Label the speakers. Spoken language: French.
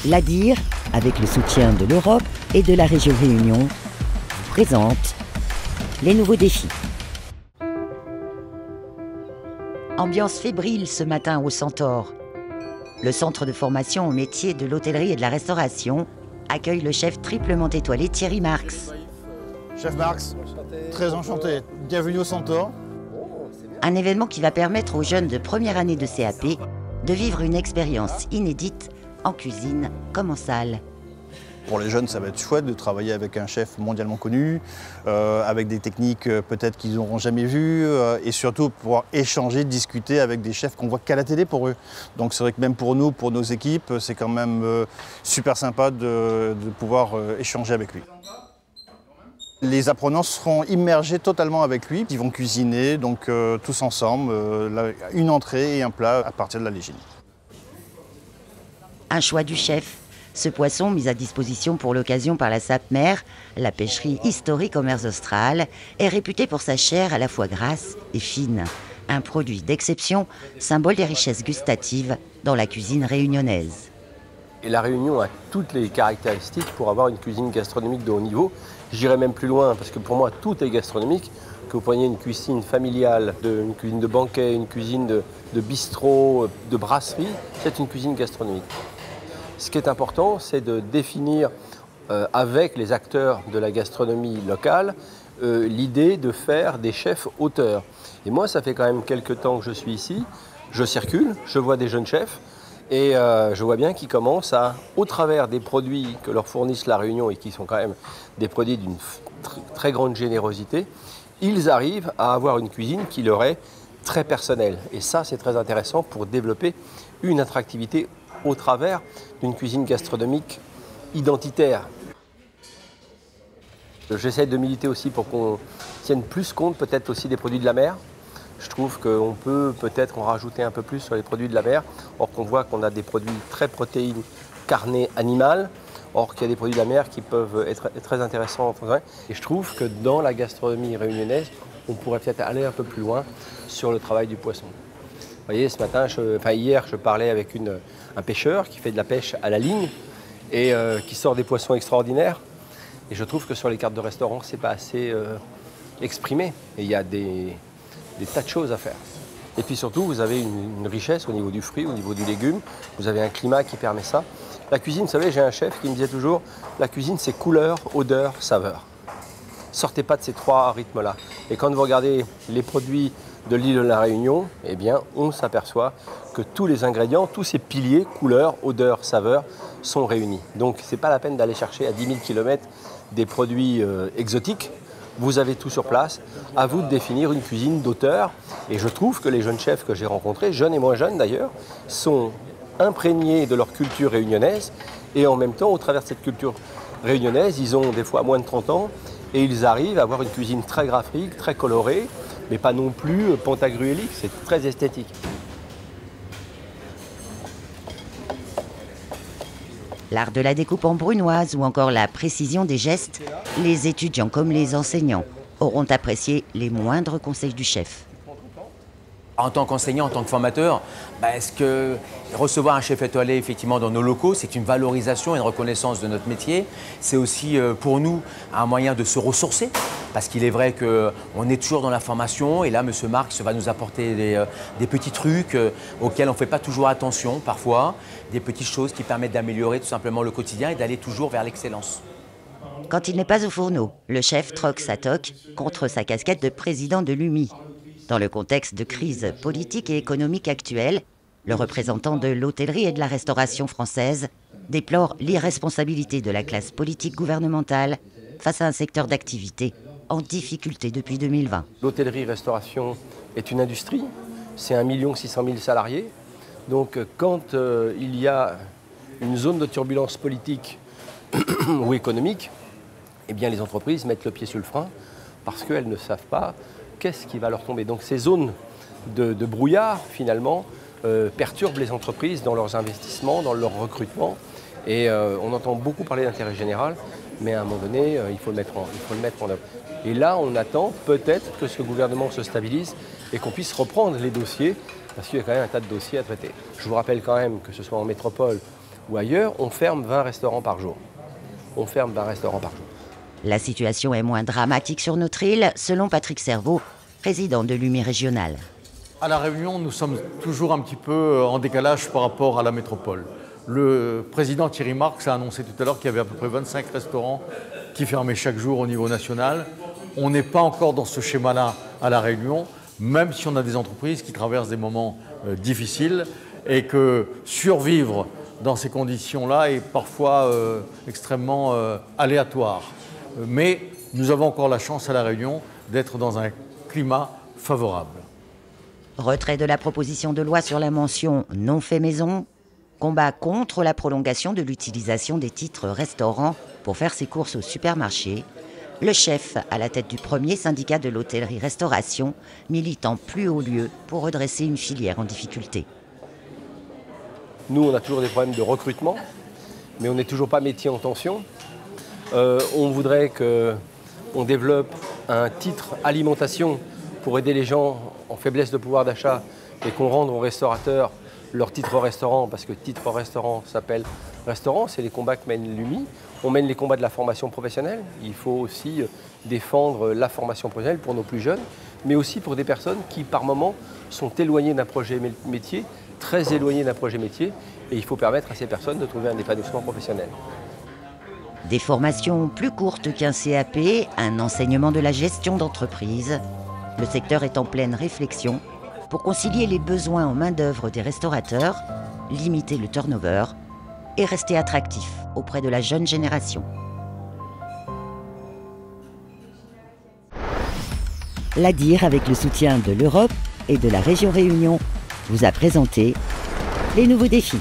Speaker 1: L'ADIR, avec le soutien de l'Europe et de la région Réunion, vous présente les nouveaux défis. Ambiance fébrile ce matin au Centaure. Le centre de formation au métier de l'hôtellerie et de la restauration accueille le chef triplement étoilé Thierry Marx.
Speaker 2: Chef Marx, très enchanté. Bienvenue au Centaure.
Speaker 1: Un événement qui va permettre aux jeunes de première année de CAP de vivre une expérience inédite en cuisine comme en salle.
Speaker 2: Pour les jeunes, ça va être chouette de travailler avec un chef mondialement connu, avec des techniques peut-être qu'ils n'auront jamais vues, et surtout pouvoir échanger, discuter avec des chefs qu'on voit qu'à la télé pour eux. Donc c'est vrai que même pour nous, pour nos équipes, c'est quand même super sympa de pouvoir échanger avec lui. Les apprenants seront immergés totalement avec lui. Ils vont cuisiner, donc tous ensemble, une entrée et un plat à partir de la légine.
Speaker 1: Un choix du chef. Ce poisson, mis à disposition pour l'occasion par la Sapmer, la pêcherie historique aux mers australes, est réputé pour sa chair à la fois grasse et fine. Un produit d'exception, symbole des richesses gustatives dans la cuisine réunionnaise.
Speaker 3: Et la Réunion a toutes les caractéristiques pour avoir une cuisine gastronomique de haut niveau. J'irai même plus loin, parce que pour moi, tout est gastronomique. Que vous preniez une cuisine familiale, une cuisine de banquet, une cuisine de bistrot, de brasserie, c'est une cuisine gastronomique. Ce qui est important, c'est de définir avec les acteurs de la gastronomie locale l'idée de faire des chefs auteurs. Et moi, ça fait quand même quelques temps que je suis ici. Je circule, je vois des jeunes chefs et je vois bien qu'ils commencent à, au travers des produits que leur fournissent la Réunion et qui sont quand même des produits d'une très grande générosité, ils arrivent à avoir une cuisine qui leur est très personnelle. Et ça, c'est très intéressant pour développer une attractivité au travers d'une cuisine gastronomique identitaire. J'essaie de militer aussi pour qu'on tienne plus compte peut-être aussi des produits de la mer. Je trouve qu'on peut peut-être en rajouter un peu plus sur les produits de la mer, or qu'on voit qu'on a des produits très protéines carnées animales, or qu'il y a des produits de la mer qui peuvent être très intéressants. Et je trouve que dans la gastronomie réunionnaise, on pourrait peut-être aller un peu plus loin sur le travail du poisson. Vous voyez, hier, je parlais avec un pêcheur qui fait de la pêche à la ligne et qui sort des poissons extraordinaires. Et je trouve que sur les cartes de restaurant, ce n'est pas assez exprimé. Et il y a des tas de choses à faire. Et puis surtout, vous avez une richesse au niveau du fruit, au niveau du légume. Vous avez un climat qui permet ça. La cuisine, vous savez, j'ai un chef qui me disait toujours, la cuisine, c'est couleur, odeur, saveur. Sortez pas de ces trois rythmes-là. Et quand vous regardez les produits de l'île de la Réunion, eh bien, on s'aperçoit que tous les ingrédients, tous ces piliers, couleur, odeur, saveur, sont réunis. Donc, ce n'est pas la peine d'aller chercher à 10 000 km des produits exotiques. Vous avez tout sur place. À vous de définir une cuisine d'auteur. Et je trouve que les jeunes chefs que j'ai rencontrés, jeunes et moins jeunes d'ailleurs, sont imprégnés de leur culture réunionnaise. Et en même temps, au travers de cette culture réunionnaise, ils ont des fois moins de 30 ans et ils arrivent à avoir une cuisine très graphique, très colorée, mais pas non plus pantagruélique, c'est très esthétique.
Speaker 1: L'art de la découpe en brunoise ou encore la précision des gestes, les étudiants comme les enseignants auront apprécié les moindres conseils du chef.
Speaker 4: En tant qu'enseignant, en tant que formateur, est-ce que recevoir un chef étoilé effectivement dans nos locaux, c'est une valorisation et une reconnaissance de notre métier. C'est aussi pour nous un moyen de se ressourcer, parce qu'il est vrai qu'on est toujours dans la formation et là, M. Marx va nous apporter des petits trucs auxquels on ne fait pas toujours attention parfois, des petites choses qui permettent d'améliorer tout simplement le quotidien et d'aller toujours vers l'excellence.
Speaker 1: Quand il n'est pas au fourneau, le chef troque sa toque contre sa casquette de président de l'UMI. Dans le contexte de crise politique et économique actuelle, le représentant de l'hôtellerie et de la restauration française déplore l'irresponsabilité de la classe politique gouvernementale face à un secteur d'activité en difficulté depuis 2020.
Speaker 3: L'hôtellerie-restauration est une industrie, c'est 1 600 000 salariés. Donc quand il y a une zone de turbulence politique ou économique, eh bien les entreprises mettent le pied sur le frein parce qu'elles ne savent pas qu'est-ce qui va leur tomber. Donc ces zones de brouillard, finalement, perturbent les entreprises dans leurs investissements, dans leur recrutement. Et on entend beaucoup parler d'intérêt général, mais à un moment donné, il faut le mettre en œuvre. Et là, on attend peut-être que ce gouvernement se stabilise et qu'on puisse reprendre les dossiers, parce qu'il y a quand même un tas de dossiers à traiter. Je vous rappelle quand même que ce soit en métropole ou ailleurs, on ferme 20 restaurants par jour. On ferme 20 restaurants par jour.
Speaker 1: La situation est moins dramatique sur notre île, selon Patrick Servaux, président de l'UMI régional.
Speaker 5: À La Réunion, nous sommes toujours un petit peu en décalage par rapport à la métropole. Le président Thierry Marx a annoncé tout à l'heure qu'il y avait à peu près 25 restaurants qui fermaient chaque jour au niveau national. On n'est pas encore dans ce schéma-là à La Réunion, même si on a des entreprises qui traversent des moments difficiles et que survivre dans ces conditions-là est parfois extrêmement aléatoire. Mais nous avons encore la chance à La Réunion d'être dans un climat favorable.
Speaker 1: Retrait de la proposition de loi sur la mention « non fait maison », combat contre la prolongation de l'utilisation des titres restaurants pour faire ses courses au supermarché. Le chef, à la tête du premier syndicat de l'hôtellerie-restauration, milite en plus haut lieu pour redresser une filière en difficulté.
Speaker 3: Nous, on a toujours des problèmes de recrutement, mais on n'est toujours pas métier en tension. On voudrait qu'on développe un titre alimentation pour aider les gens en faiblesse de pouvoir d'achat et qu'on rende aux restaurateurs leur titre restaurant, parce que titre restaurant s'appelle restaurant, c'est les combats que mène l'UMI. On mène les combats de la formation professionnelle. Il faut aussi défendre la formation professionnelle pour nos plus jeunes, mais aussi pour des personnes qui, par moment, sont éloignées d'un projet métier, très éloignées d'un projet métier, et il faut permettre à ces personnes de trouver un épanouissement professionnel.
Speaker 1: Des formations plus courtes qu'un CAP, un enseignement de la gestion d'entreprise. Le secteur est en pleine réflexion pour concilier les besoins en main-d'œuvre des restaurateurs, limiter le turnover et rester attractif auprès de la jeune génération. L'ADIR, avec le soutien de l'Europe et de la région Réunion, vous a présenté les nouveaux défis.